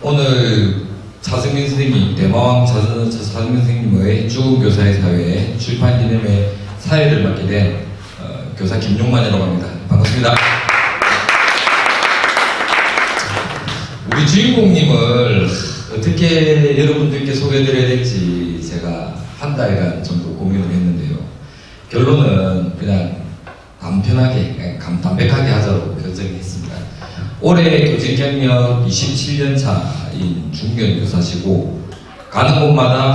오늘 차승민 선생님, 대마왕 차승민 선생님의 죽은 교사의 사회 출판 기념회 사회를 맡게 된 교사 김용만이라고 합니다. 반갑습니다. 우리 주인공님을 어떻게 여러분들께 소개해드려야 될지 제가 한 달간 정도 고민을 했는데요. 결론은 그냥 담백하게 하자고 결정했습니다. 올해 교직 경력 27년 차인 중견 교사시고 가는 곳마다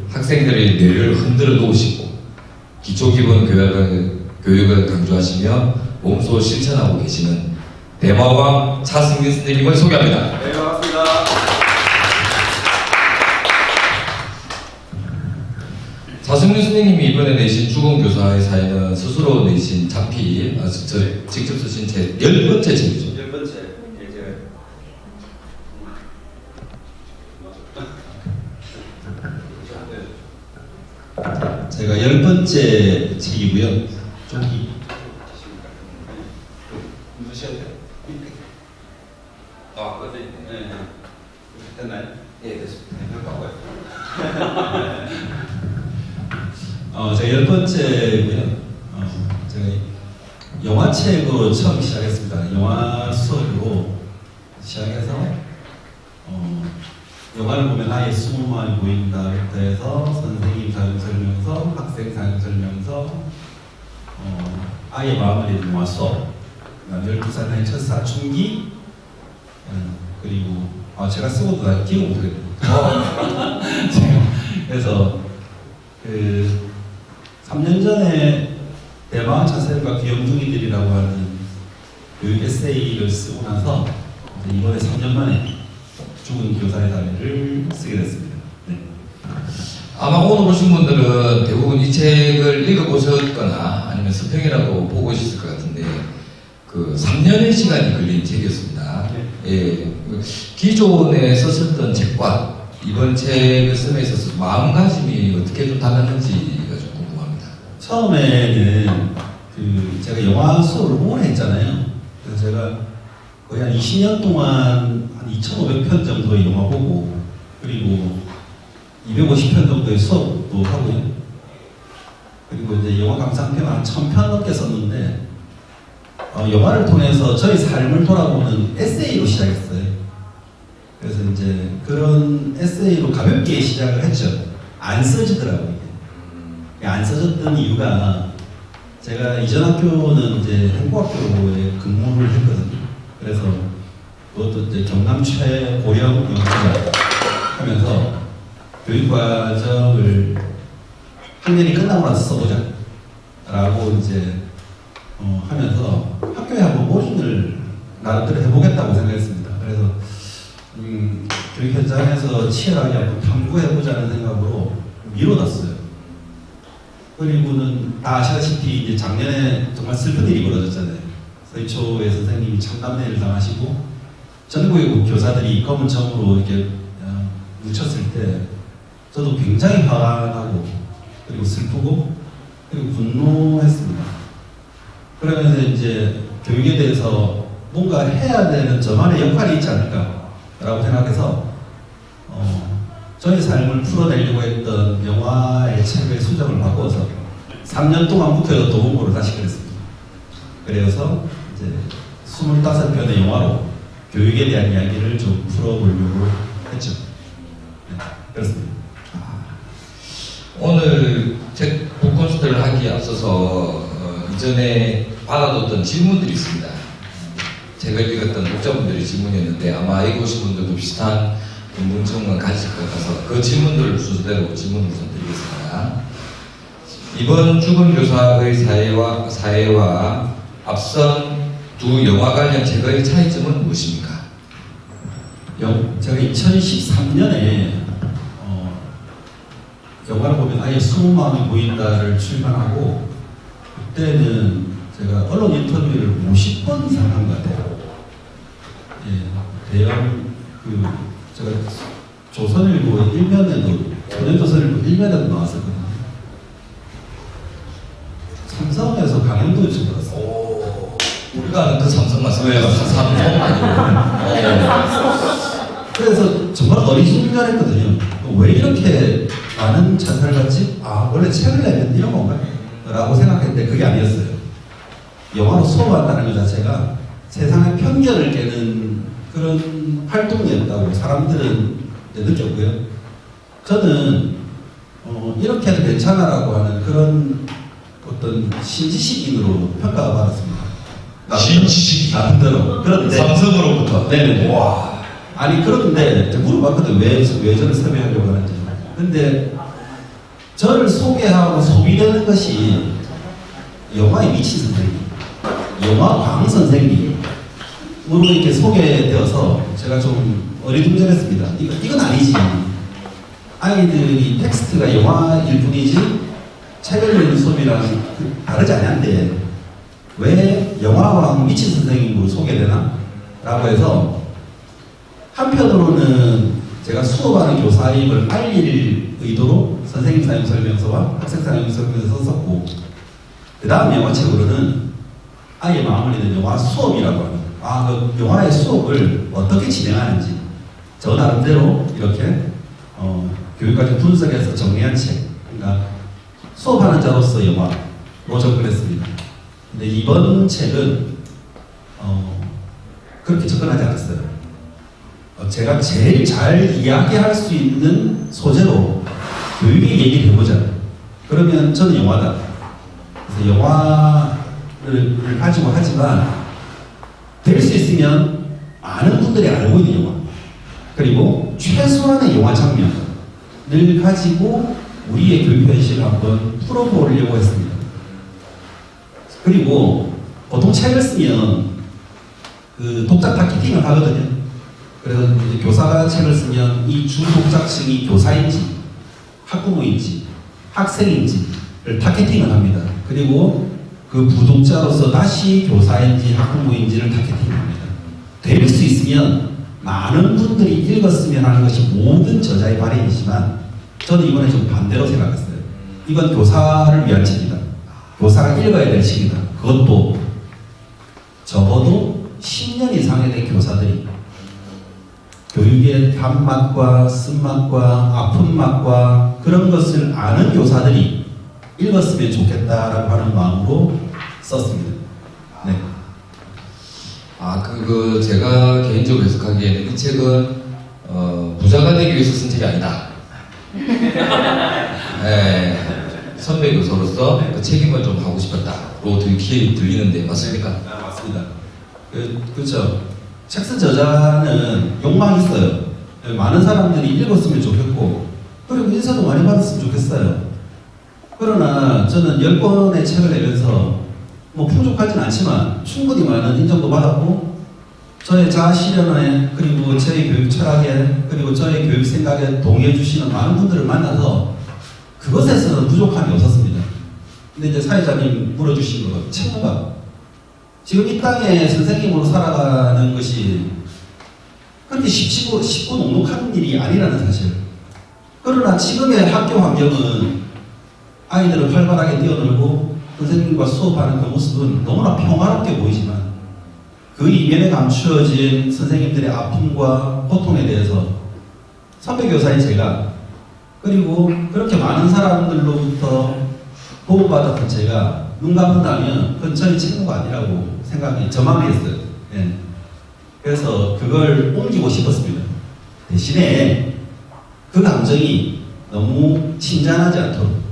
학생들의 뇌를 흔들어 놓으시고 기초 기본 교육을 강조하시며 몸소 실천하고 계시는 대마왕 차승민 선생님을 소개합니다. 네, 반갑습니다. 차승민 선생님이 이번에 내신 죽은 교사의 사회는 스스로 내신 작品, 직접 쓰신 제 10번째 책이죠. 10번째. 제가 10번째 책이고요. 좀 누르셔야 돼요. 꺼져 있네. 네. 됐나요? 예, 됐습니다. 제가 10번째고요. 제가 영화책으로 처음 시작했습니다. 영화 수업으로 시작해서 영화를 보면 아예 20마음이 보인다 부터 해서 선생님 사용설명서, 학생 사용설명서, 아예 마음을 읽는 영화 수업, 12살 나이 첫 사춘기, 그리고 제가 쓰고도 다 기억 못하겠네요. 그래서 3년 전에 대마왕 차세들과 귀염둥이들이라고 하는 교육 에세이를 쓰고 나서 이번에 3년 만에 죽은 교사의 사회를 쓰게 됐습니다. 네. 아마 오늘 오신 분들은 대부분 이 책을 읽어보셨거나 아니면 서평이라도 보고 있을 것 같은데 3년의 시간이 걸린 책이었습니다. 네. 예, 기존에 썼었던 책과 이번 책을 쓰면서 있어서 마음가짐이 어떻게 좀 달랐는지가 좀 궁금합니다. 처음에는 제가 영화 수업을 오래 했잖아요. 그래서 제가 거의 한 20년 동안 한 2,500편 정도의 영화 보고 그리고 250편 정도의 수업도 하고요. 그리고 이제 영화 감상평 한 1000편 넘게 썼는데 영화를 통해서 저희 삶을 돌아보는 에세이로 시작했어요. 그래서 이제 그런 에세이로 가볍게 시작을 했죠. 안 써지더라고요. 이게. 안 써졌던 이유가 제가 이전 학교는 이제 행복학교에 근무를 했거든요. 그래서 그것도 이제 경남 최고령 연구자 하면서 교육과정을 학년이 끝나고 나서 써보자 라고 이제 하면서 학교에 한번 모집을 나름대로 해보겠다고 생각했습니다. 그래서 교육 현장에서 치열하게 한번 탐구해보자는 생각으로 미뤄놨어요. 그리고는 다 아시다시피 이제 작년에 정말 슬픈 일이 벌어졌잖아요. 서희초의 선생님이 참담내를 당하시고 전국의 교사들이 검은 점으로 이렇게 뭉쳤을 때 저도 굉장히 화가 나고 그리고 슬프고 그리고 분노했습니다. 그러면서 이제 교육에 대해서 뭔가 해야 되는 저만의 역할이 있지 않을까라고 생각해서 저의 삶을 풀어내려고 했던 영화의 책의 수정을 바꿔서 3년 동안 묵혀뒀던 원고를 다시 그렸습니다. 그래서 이제 25편의 영화로 교육에 대한 이야기를 좀 풀어보려고 했죠. 네, 그렇습니다. 오늘 책 북콘서트를 하기에 앞서서 이전에 받아뒀던 질문들이 있습니다. 책을 읽었던 독자분들의 질문이었는데 아마 읽으신 분들도 비슷한 궁금증을 가질 것 같아서 그 질문들 순서대로 질문을 우선 드리겠습니다. 이번 죽은 교사의 사회와 앞선 두 영화 관련 책의 차이점은 무엇입니까? 제가 2013년에 영화를 보면 아예 20마음이 보인다를 출간하고 그때는 제가 언론 인터뷰를 50번 이상 한 것 같아요. 예, 대형 제가 조선일보 1면에도 조선일보 1면에도 나왔었거든요. 삼성에서 강연도 요청받았어요. 우리가 아는 그 삼성 맞습니다. 삼성 아니고. 그래서 정말 어리둥절했거든요. 왜 이렇게 많은 찬사를 받지? 아, 원래 책을 내면 이런 건가? 라고 생각했는데 그게 아니었어요. 영화로 수업한다는 것 자체가 세상의 편견을 깨는 그런 활동이었다고 사람들은 느꼈고요. 저는 이렇게 해도 괜찮아라고 하는 그런 어떤 신지식인으로 평가가 받았습니다. 나름대로. 그런데 삼성으로부터. 네네. 와. 아니 그런데 물어봤거든. 왜 저를 섭외하려고 하는지. 근데 저를 소개하고 소비되는 것이 영화의 미친 선생님, 영화 광 선생님으로 이렇게 소개되어서 제가 좀 어리둥절했습니다. 이건 아니지. 아이들이 텍스트가 영화일 뿐이지 책을 읽는 수업이랑 다르지 않는데 왜 영화광 미친 선생님으로 소개되나? 라고 해서 한편으로는 제가 수업하는 교사임을 알릴 의도로 선생님 사용 설명서와 학생 사용 설명서 썼고 그 다음 영화책으로는 아이의 마음을 읽는 영화 수업이라고 하는 그 영화의 수업을 어떻게 진행하는지 저 나름대로 이렇게 교육까지 분석해서 정리한 책 그러니까 수업하는 자로서 영화로 접근했습니다. 근데 이번 책은 그렇게 접근하지 않았어요. 제가 제일 잘 이야기할 수 있는 소재로 교육의 얘기를 해보자. 그러면 저는 영화다. 그래서 영화를 가지고 하지만 될 수 있으면 많은 분들이 알고 있는 영화 그리고 최소한의 영화 장면을 가지고 우리의 교육 현실을 한번 풀어보려고 했습니다. 그리고 보통 책을 쓰면 그 독자 타겟팅을 하거든요. 그래서 이제 교사가 책을 쓰면 이 주 독자층이 교사인지 학부모인지 학생인지를 타겟팅을 합니다. 그리고 그 부독자로서 다시 교사인지 학부모인지를 타겟팅합니다. 될 수 있으면 많은 분들이 읽었으면 하는 것이 모든 저자의 바람이지만 저는 이번에 좀 반대로 생각했어요. 이건 교사를 위한 책이다. 교사가 읽어야 될 책이다. 그것도 적어도 10년 이상의 된 교사들이 교육의 단맛과 쓴맛과 아픈 맛과 그런 것을 아는 교사들이 읽었으면 좋겠다라고 하는 마음으로 썼습니다. 네. 제가 개인적으로 해석하기에는 이 책은 부자가 되기 위해서 쓴 책이 아니다. 네. 선배 교사로서 그 책임을 좀 하고 싶었다로 들리는데 맞습니까? 맞습니다. 그렇죠. 책 쓴 저자는 욕망이 있어요. 많은 사람들이 읽었으면 좋겠고 그리고 인사도 많이 받았으면 좋겠어요. 그러나 저는 10권의 책을 내면서 뭐 풍족하진 않지만 충분히 많은 인정도 받았고 저의 자아 실현에 그리고 저의 교육 철학에 그리고 저의 교육 생각에 동의해 주시는 많은 분들을 만나서 그것에서는 부족함이 없었습니다. 근데 이제 사회자님 물어주신 거 책무가 지금 이 땅에 선생님으로 살아가는 것이 그렇게 쉽고 녹록한 일이 아니라는 사실. 그러나 지금의 학교 환경은 아이들을 활발하게 뛰어놀고 선생님과 수업하는 그 모습은 너무나 평화롭게 보이지만 그 이면에 감추어진 선생님들의 아픔과 고통에 대해서 선배교사인 제가 그리고 그렇게 많은 사람들로부터 보호받았던 제가 눈 감는다면 그건 저희 책무가 아니라고 생각이 저만 했어요. 예. 그래서 그걸 옮기고 싶었습니다. 대신에 그 감정이 너무 침잠하지 않도록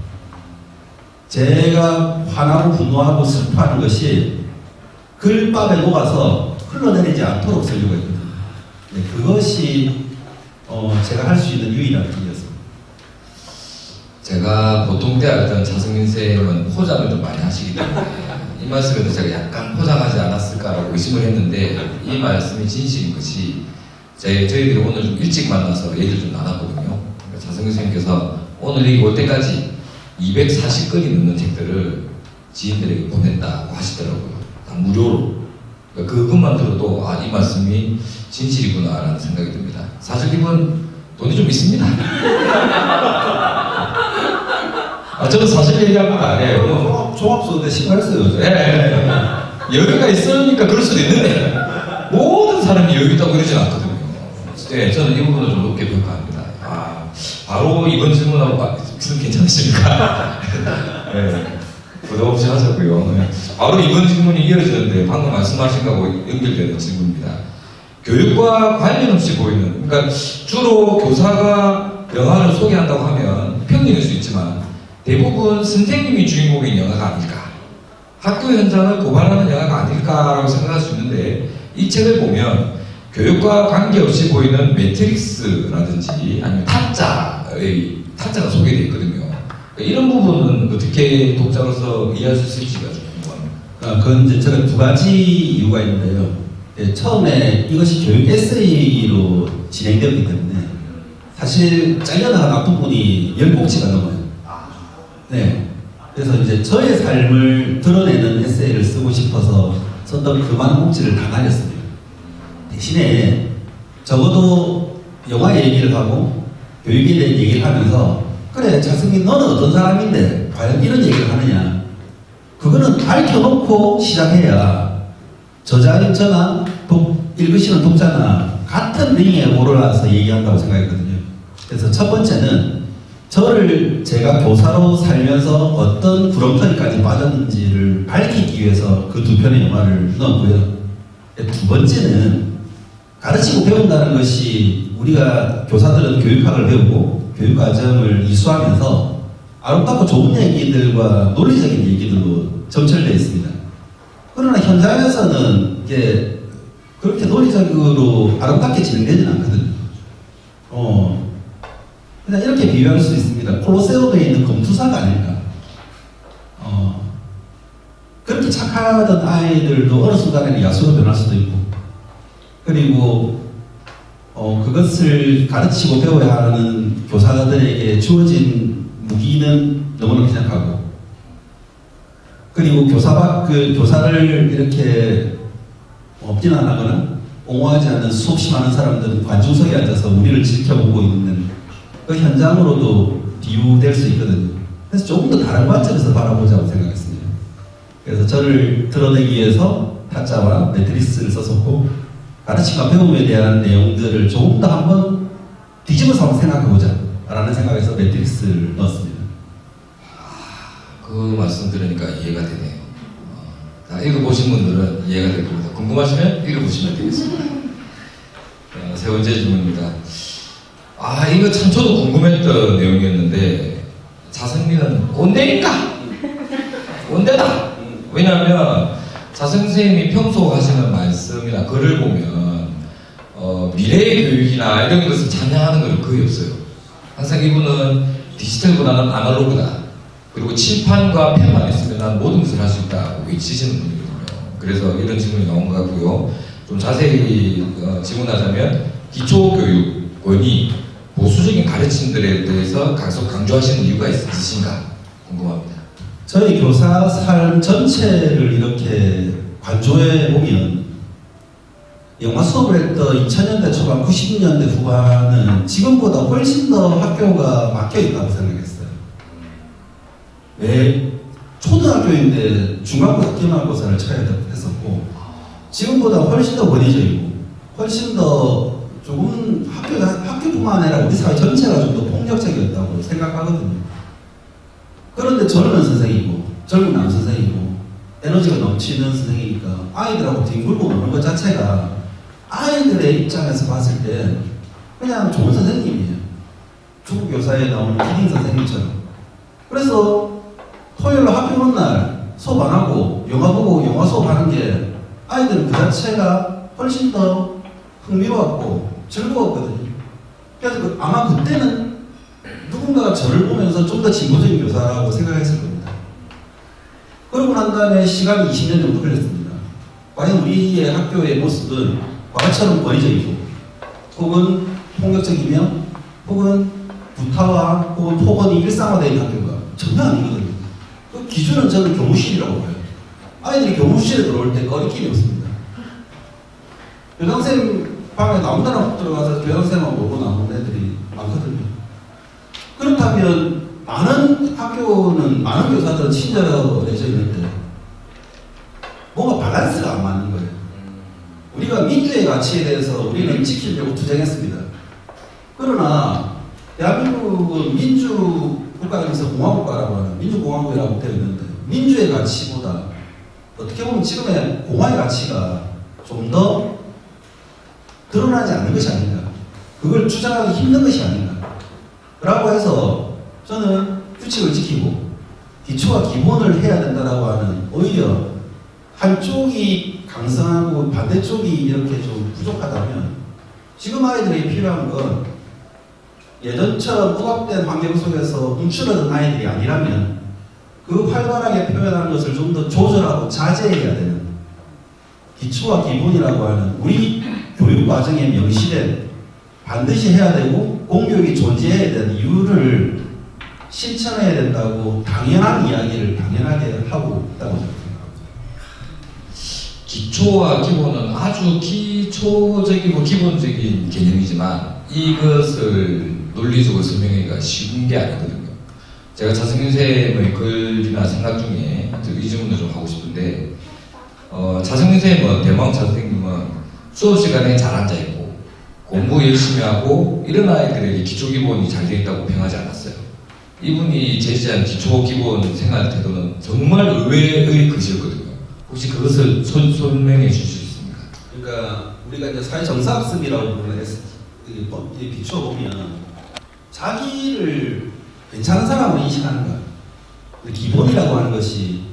제가 화나고 분노하고 슬퍼하는 것이 글밥에 녹아서 흘러내리지 않도록 쓰려고 했거든요. 네, 그것이 제가 할 수 있는 유일한 길이었습니다. 제가 보통 때 알던 차승민 쌤은 포장을 좀 많이 하시기 때문에 이 말씀에도 제가 약간 포장하지 않았을까라고 의심을 했는데 이 말씀이 진실인 것이 저희들이 오늘 좀 일찍 만나서 얘기를 좀 나눴거든요. 그러니까 차승민 쌤께서 오늘 여기 올 때까지 240건이 넘는 책들을 지인들에게 보냈다고 하시더라고요. 다 무료로. 그러니까 그것만 들어도 이 말씀이 진실이구나라는 생각이 듭니다. 사실 이건 돈이 좀 있습니다. 저는 사실 얘기한 건 아니에요. 종합소득에 신고했어요. 네. 여유가 있으니까 그럴 수도 있는데 모든 사람이 여유 있다고 그러진 않거든요. 네, 저는 이 부분을 좀 높게 평가합니다. 바로 이번 질문하고 괜찮으십니까? 네, 부담 없이 하자고요. 네. 바로 이번 질문이 이어지는데 방금 말씀하신 거하고 연결되는 질문입니다. 교육과 관련 없이 보이는, 그러니까 주로 교사가 영화를 소개한다고 하면 평균일 수 있지만 대부분 선생님이 주인공인 영화가 아닐까, 학교 현장을 고발하는 영화가 아닐까라고 생각할 수 있는데, 이 책을 보면 교육과 관계없이 보이는 매트릭스라든지 아니면 타짜가 소개되어 있거든요. 그러니까 이런 부분은 어떻게 독자로서 이해할 수 있을지가 좀 궁금합니다. 그건 이제 제가 두 가지 이유가 있는데요. 처음에 이것이 교육 에세이로 진행되었기 때문에 사실 잘려나간 부분이 10곡지가 넘어요. 네. 그래서 이제 저의 삶을 드러내는 에세이를 쓰고 싶어서 썼던 그 많은 곡지를 다 날렸습니다. 대신에 적어도 영화 얘기를 하고 교육에 대한 얘기를 하면서, 그래 자승민 너는 어떤 사람인데 과연 이런 얘기를 하느냐, 그거는 밝혀놓고 시작해야 저자인 저나 읽으시는 독자나 같은 링에 오르라서 얘기한다고 생각했거든요. 그래서 첫 번째는 저를 제가 교사로 살면서 어떤 구렁텅이까지 빠졌는지를 밝히기 위해서 그 두 편의 영화를 넣었고요. 두 번째는 가르치고 배운다는 것이, 우리가 교사들은 교육학을 배우고 교육과정을 이수하면서 아름답고 좋은 얘기들과 논리적인 얘기들로 점철되어 있습니다. 그러나 현장에서는 이게 그렇게 논리적으로 아름답게 진행되지는 않거든요. 그냥 이렇게 비유할 수 있습니다. 콜로세움에 있는 검투사가 아닐까. 그렇게 착하던 아이들도 어느 순간에는 야수로 변할 수도 있고, 그리고 그것을 가르치고 배워야 하는 교사들에게 주어진 무기는 너무나 생각하고, 그리고 교사를 이렇게 비난하거나 옹호하지 않는 수없이 많은 사람들은 관중석에 앉아서 우리를 지켜보고 있는 그 현장으로도 비유될 수 있거든요. 그래서 조금 더 다른 관점에서 바라보자고 생각했습니다. 그래서 저를 드러내기 위해서 타짜와 매트리스를 썼었고, 가르침과 배움에 대한 내용들을 조금 더 한번 뒤집어서 한번 생각해보자 라는 생각에서 매트리스를 넣었습니다. 그 말씀 들으니까 이해가 되네요. 다 읽어보신 분들은 이해가 될 겁니다. 궁금하시면 읽어보시면 되겠습니다. 세 번째 질문입니다. 이거 참 저도 궁금했던 내용이었는데, 자승민은 꼰대니까! 꼰대다! 왜냐하면 자선생님이 평소 하시는 말씀이나 글을 보면 미래의 교육이나 이런 것을 찬양하는 건 거의 없어요. 항상 이분은 디지털보다는 아날로그다, 그리고 칠판과 펜만 있으면 난 모든 것을 할 수 있다고 외치시는 분이거든요. 그래서 이런 질문이 나온 것 같고요. 좀 자세히 질문하자면, 기초교육원이 보수적인 가르침들에 대해서 계속 강조하시는 이유가 있으신가 궁금합니다. 저희 교사 삶 전체를 이렇게 관조해 보면, 영화 수업을 했던 2000년대 초반, 90년대 후반은 지금보다 훨씬 더 학교가 막혀 있다고 생각했어요. 왜? 초등학교인데 중간고사, 기말고사를 쳐야 했었고, 지금보다 훨씬 더 권위적이고, 훨씬 더 조금 학교뿐만 아니라 우리 사회 전체가 좀 더 폭력적이었다고 생각하거든요. 그런데 젊은 선생이고, 젊은 남선생이고, 에너지가 넘치는 선생이니까 아이들하고 뒹굴고 노는 것 자체가 아이들의 입장에서 봤을 때 그냥 좋은 선생님이에요. 축구 교사에 나오는 키딩 선생님처럼. 그래서 토요일 학교 오는 날 수업 안 하고 영화 보고 영화 수업하는 게 아이들은 그 자체가 훨씬 더 흥미로웠고 즐거웠거든요. 그래서 아마 그때는 누군가가 저를 보면서 좀 더 진보적인 교사라고 생각했을 겁니다. 그러고 난 다음에 시간이 20년 정도 흘렸습니다. 과연 우리의 학교의 모습은 과거처럼 권위적이고, 혹은 폭력적이며, 혹은 구타와 혹은 폭언이 일상화되어 있는 학교가 전혀 아니거든요. 그 기준은 저는 교무실이라고 봐요. 아이들이 교무실에 들어올 때 거리낌이 없습니다. 교장선생님 방에 아무데나 못 들어가서 교장선생님하고 놀고 나오는 애들이 많거든요. 그렇다면 많은 학교는, 많은 교사들은 친절해져 있는데 뭔가 밸런스가 안 맞는 거예요. 우리가 민주에 가치에 대해서 우리는 지키려고 투쟁했습니다. 그러나 대한민국은 민주국가에서 공화국가라고 하는 민주공화국이라고 되어 있는데 민주의 가치보다 어떻게 보면 지금의 공화의 가치가 좀 더 드러나지 않는 것이 아닌가. 그걸 주장하기 힘든 것이 아닌가. 라고 해서 저는 규칙을 지키고 기초와 기본을 해야 된다라고 하는 오히려 한쪽이 강성하고 반대쪽이 이렇게 좀 부족하다면 지금 아이들이 필요한 건 예전처럼 억압된 환경 속에서 움츠러든 아이들이 아니라면 그 활발하게 표현하는 것을 좀 더 조절하고 자제해야 되는 기초와 기본이라고 하는 우리 교육 과정에 명시된 반드시 해야 되고 공교육이 존재해야 되는 이유를 실천해야 된다고 당연한 이야기를 당연하게 하고 있다고 생각합니다. 기초와 기본은 아주 기초적이고 기본적인 개념이지만 이것을 논리적으로 설명하기가 쉬운 게 아니거든요. 제가 차승윤 쌤의 글이나 생각 중에 이 질문을 좀 하고 싶은데 차승윤 쌤은 대망 선생님은 수업 시간에 잘 앉아 있고 공부 열심히 하고 이런 아이들에게 기초 기본이 잘 되어 있다고 평하지 않았어요. 이분이 제시한 기초 기본 생활 태도는 정말 의외의 것이었거든요. 혹시 그것을 설명해 주실 수 있습니까? 그러니까 우리가 이제 사회 정사학습이라고 부르는 비춰보면 자기를 괜찮은 사람으로 인식하는 거야. 기본이라고 하는 것이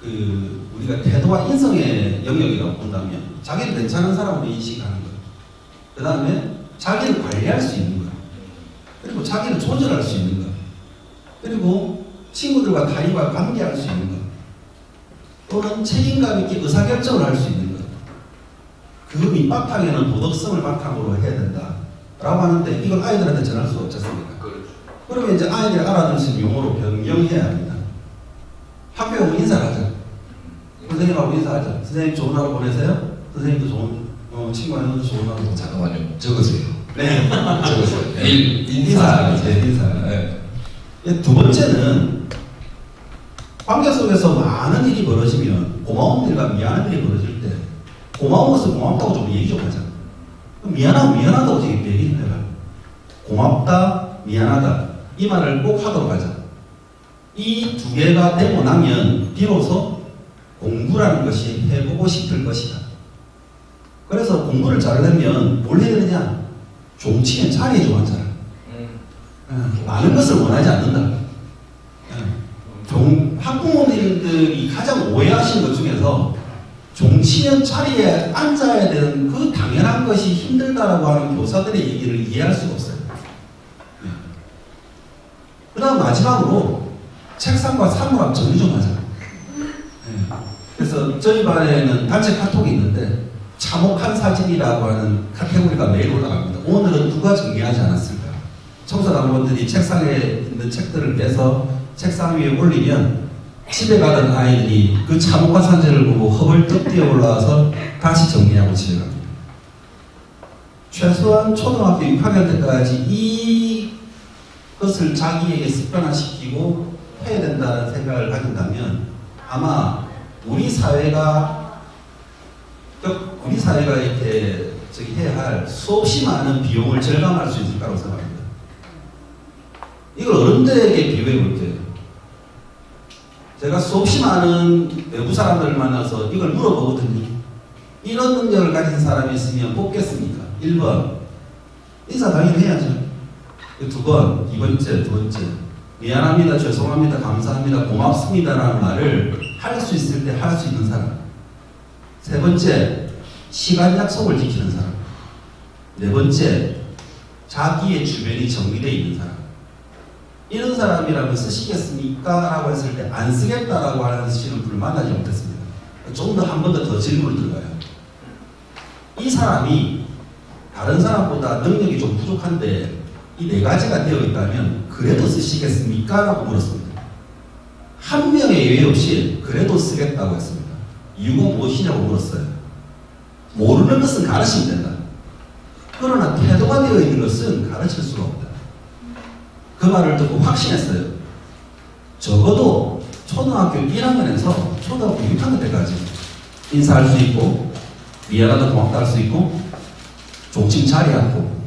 우리가 태도와 인성의 영역이라고 본다면 자기를 괜찮은 사람으로 인식하는 거야. 그 다음에 자기를 관리할 수 있는 거야. 그리고 자기를 조절할 수 있는 거야. 그리고 친구들과 타인과 관계할 수 있는 거야. 또는 책임감 있게 의사결정을 할 수 있는 거야. 그 밑바탕에는 도덕성을 바탕으로 해야 된다. 라고 하는데 이걸 아이들한테 전할 수 없지 않습니까? 그러면 이제 아이들이 알아들 수 있는 용어로 변경해야 합니다. 학교에 오면 인사를 하자. 선생님하고 인사하자. 선생님 좋은 하루 보내세요. 선생님도 좋은 친구한테도 좋은 하루 보내세요. 잠깐만요. 적으세요. 네. 적으세요. 인사. 네. 두 번째는 관계 속에서 많은 일이 벌어지면 고마운 일과 미안한 일이 벌어질 때 고마운 것을 고맙다고 좀 얘기 좀 하자. 미안하다고 지금 얘기를 해라. 고맙다, 미안하다. 이 말을 꼭 하도록 하자. 이 두 개가 되고 나면 비로소 공부라는 것이 해보고 싶을 것이다. 그래서 공부를 잘하려면 뭘 해야 되냐? 종치면 자리에 좀 앉아라. 많은 것을 원하지 않는다. 학부모님들이 가장 오해하시는 것 중에서 종치면 자리에 앉아야 되는 그 당연한 것이 힘들다라고 하는 교사들의 얘기를 이해할 수가 없어요. 그 다음 마지막으로 책상과 사물함 정리 좀 하자. 그래서 저희 반에는 단체 카톡이 있는데 참혹한 사진이라고 하는 카테고리가 매일 올라갑니다. 오늘은 누가 정리하지 않았을까? 청소당원들이 책상에 있는 책들을 빼서 책상 위에 올리면 집에 가던 아이들이 그 참혹한 사진을 보고 허벌떡 뛰어 올라와서 다시 정리하고 집에 갑니다. 최소한 초등학교 6학년 때까지 이것을 자기에게 습관화시키고 해야 된다는 생각을 가진다면 아마 우리 사회가 이렇게 해야 할 수없이 많은 비용을 절감할 수 있을 거라고 생각합니다. 이걸 어른들에게 비교해 볼게요. 제가 수없이 많은 외부 사람들을 만나서 이걸 물어보거든요. 이런 능력을 가진 사람이 있으면 뽑겠습니까? 1번, 인사 당연히 해야죠. 2번, 두 번째. 미안합니다, 죄송합니다, 감사합니다, 고맙습니다라는 말을 할 수 있을 때 할 수 있는 사람. 3번째, 시간 약속을 지키는 사람. 4번째, 자기의 주변이 정리되어 있는 사람. 이런 사람이라면 쓰시겠습니까? 라고 했을 때 안 쓰겠다라고 하는 신분을 만나지 못했습니다. 조금 더 한 번 더 질문을 들어가요. 이 사람이 다른 사람보다 능력이 좀 부족한데 이 4가지가 되어 있다면 그래도 쓰시겠습니까? 라고 물었습니다. 한 명의 예외 없이 그래도 쓰겠다고 했습니다. 이유가 무엇이냐고 물었어요. 모르는 것은 가르치면 된다. 그러나 태도가 되어 있는 것은 가르칠 수가 없다. 그 말을 듣고 확신했어요. 적어도 초등학교 1학년에서 초등학교 6학년 때까지 인사할 수 있고 미안하다 고맙다 할 수 있고 종칭 자리 않고